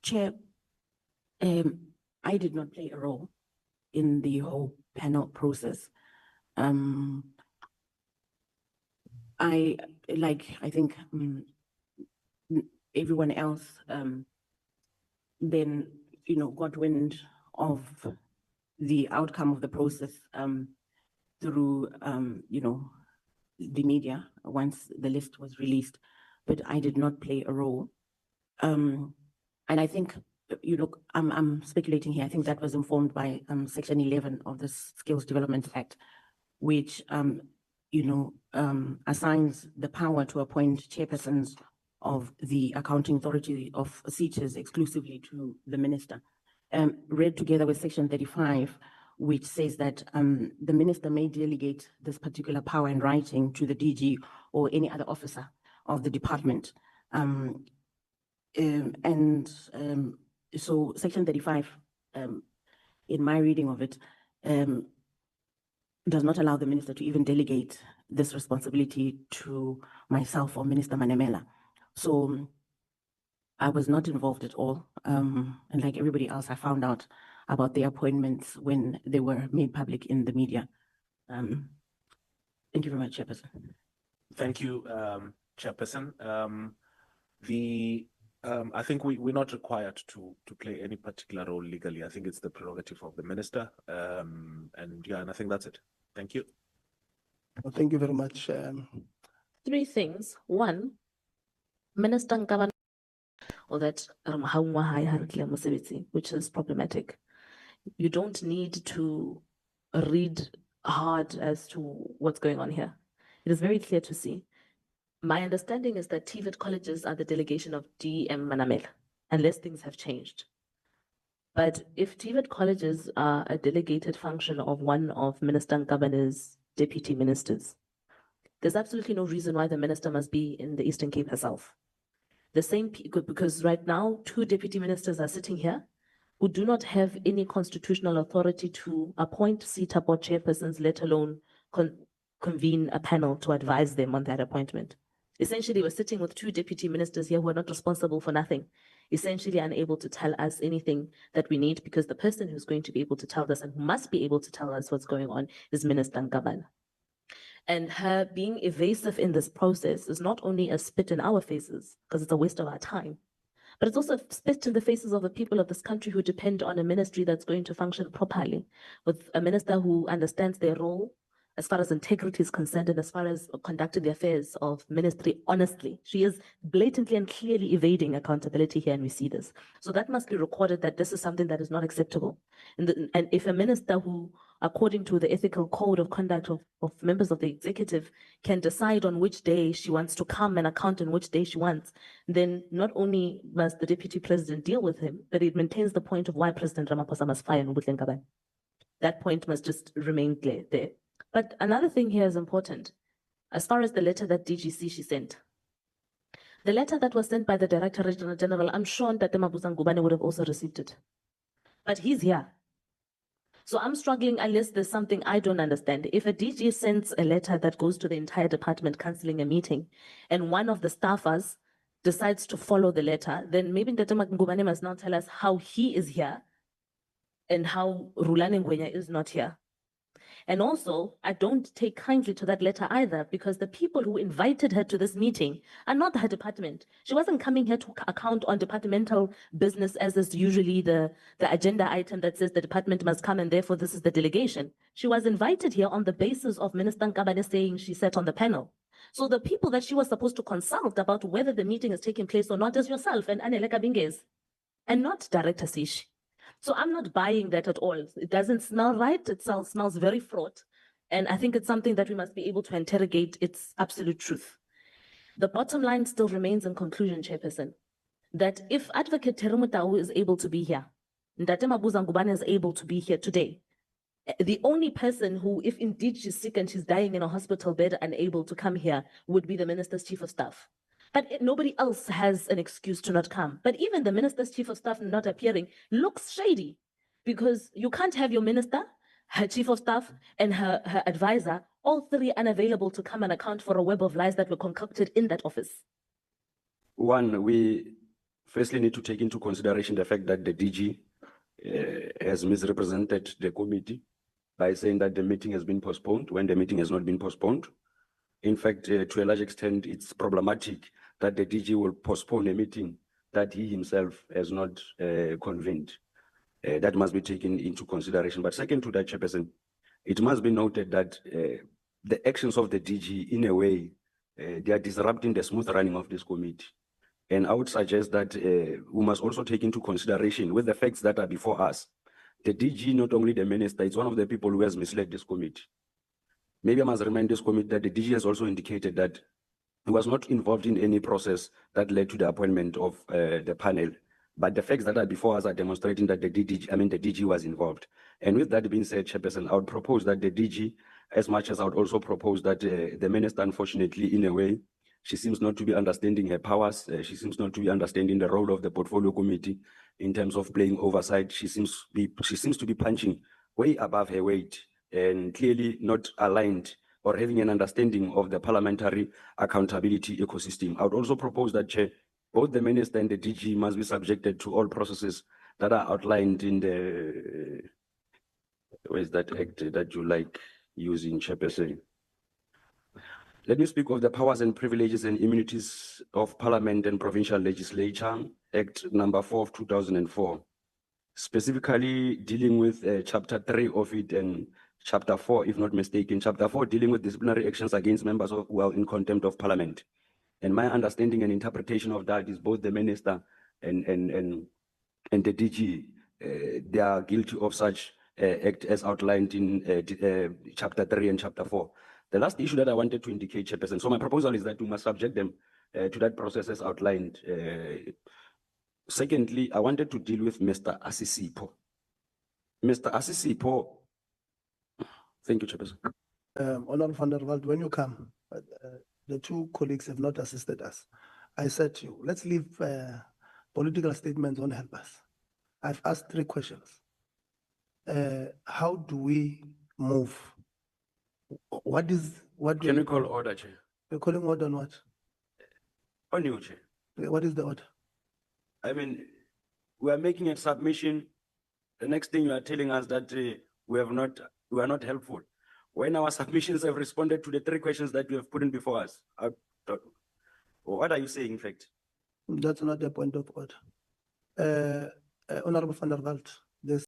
Chair, I did not play a role in the whole panel process. I think everyone else then, got wind of the outcome of the process through, the media once the list was released, but I did not play a role. And I think, I'm speculating here. I think that was informed by Section 11 of the Skills Development Act, which, assigns the power to appoint chairpersons of the accounting authority of H.E.R exclusively to the minister. Read together with Section 35, which says that the minister may delegate this particular power in writing to the DG or any other officer of the department. So Section 35, in my reading of it, does not allow the minister to even delegate this responsibility to myself or Minister Manemela. So I was not involved at all. And like everybody else, I found out about the appointments when they were made public in the media. Thank you very much, Chairperson. Thank you, Chairperson. I think we're not required to play any particular role legally. I think it's the prerogative of the minister. And I think that's it. Thank you. Well, thank you very much. Three things. One, Minister Nkabane, or that which is problematic. You don't need to read hard as to what's going on here. It is very clear to see. My understanding is that TVET colleges are the delegation of DM Manamela, unless things have changed. But if TVET colleges are a delegated function of one of Minister Nkabane's deputy ministers, there's absolutely no reason why the minister must be in the Eastern Cape herself. The same, because right now, 2 deputy ministers are sitting here who do not have any constitutional authority to appoint CETA board chairpersons, let alone convene a panel to advise them on that appointment. Essentially, we're sitting with 2 deputy ministers here who are not responsible for nothing, essentially unable to tell us anything that we need, because the person who's going to be able to tell us and must be able to tell us what's going on is Minister Nkabane. And her being evasive in this process is not only a spit in our faces, because it's a waste of our time, but it's also a spit in the faces of the people of this country who depend on a ministry that's going to function properly, with a minister who understands their role as far as integrity is concerned and as far as conducting the affairs of ministry honestly. She is blatantly and clearly evading accountability here, and we see this. So that must be recorded, that this is something that is not acceptable. And if a minister who, according to the ethical code of conduct of members of the executive, can decide on which day she wants to come and account on which day she wants, then not only must the deputy president deal with him, but it maintains the point of why President Ramaphosa must fire Nkabane. That point must just remain clear there. But another thing here is important. As far as the letter that DGC she sent, the letter that was sent by the Director Regional General, I'm sure that Nkabane would have also received it. But he's here. So I'm struggling unless there's something I don't understand. If a DG sends a letter that goes to the entire department cancelling a meeting, and one of the staffers decides to follow the letter, then maybe Nkabane must now tell us how he is here and how Rulani Ngwenya is not here. And also, I don't take kindly to that letter either, because the people who invited her to this meeting are not her department. She wasn't coming here to account on departmental business, as is usually the agenda item that says the department must come and therefore this is the delegation. She was invited here on the basis of Minister Nkabane saying she sat on the panel. So the people that she was supposed to consult about whether the meeting is taking place or not is yourself and Anele Kabingez, and not Director Sish. So I'm not buying that at all. It doesn't smell right. It smells very fraught. And I think it's something that we must be able to interrogate its absolute truth. The bottom line still remains, in conclusion, Chairperson, that if Advocate Terumutau is able to be here, Ndate Mabuza Nkabane is able to be here today, the only person who, if indeed she's sick and she's dying in a hospital bed, unable to come here, would be the Minister's Chief of Staff. But nobody else has an excuse to not come. But even the Minister's Chief of Staff not appearing looks shady, because you can't have your minister, her Chief of Staff, and her advisor, all 3 unavailable to come and account for a web of lies that were concocted in that office. One, we firstly need to take into consideration the fact that the DG has misrepresented the committee by saying that the meeting has been postponed when the meeting has not been postponed. In fact, to a large extent, it's problematic that the DG will postpone a meeting that he himself has not convened. That must be taken into consideration. But second to that, Chairperson, it must be noted that the actions of the DG, in a way, they are disrupting the smooth running of this committee. And I would suggest that we must also take into consideration with the facts that are before us. The DG, not only the minister, it's one of the people who has misled this committee. Maybe I must remind this committee that the DG has also indicated that he was not involved in any process that led to the appointment of the panel. But the facts that are before us are demonstrating that the DG was involved. And with that being said, Chairperson, I would propose that the DG, as much as I would also propose that the minister, unfortunately, in a way, she seems not to be understanding her powers. She seems not to be understanding the role of the portfolio committee in terms of playing oversight. She seems to be punching way above her weight and clearly not aligned or having an understanding of the parliamentary accountability ecosystem. I would also propose that, Chair, both the minister and the DG must be subjected to all processes that are outlined in the, where is that act that you like using, Chairperson? Let me speak of the powers and privileges and immunities of Parliament and Provincial Legislature, Act number 4 of 2004, specifically dealing with chapter 3 of it and chapter 4, if not mistaken, chapter 4 dealing with disciplinary actions against members of who are in contempt of Parliament. And my understanding and interpretation of that is both the minister and the DG, they are guilty of such act as outlined in chapter 3 and chapter 4. The last issue that I wanted to indicate, Chairperson, so my proposal is that we must subject them to that process as outlined. Secondly, I wanted to deal with Mr. Asisipo. Mr. Asisipo, thank you, Chairperson. Honorable van der Walt, when you come, the two colleagues have not assisted us. I said to you, let's leave political statements won't help us. I've asked 3 questions. How do we move? What Can we call order, Chair? you're calling order on what? On you, Chair. What is the order? I mean, we are making a submission. The next thing you are telling us that we are not helpful. When our submissions have responded to the 3 questions that you have put in before us, what are you saying, in fact? That's not the point of order. Honorable van der Walt, this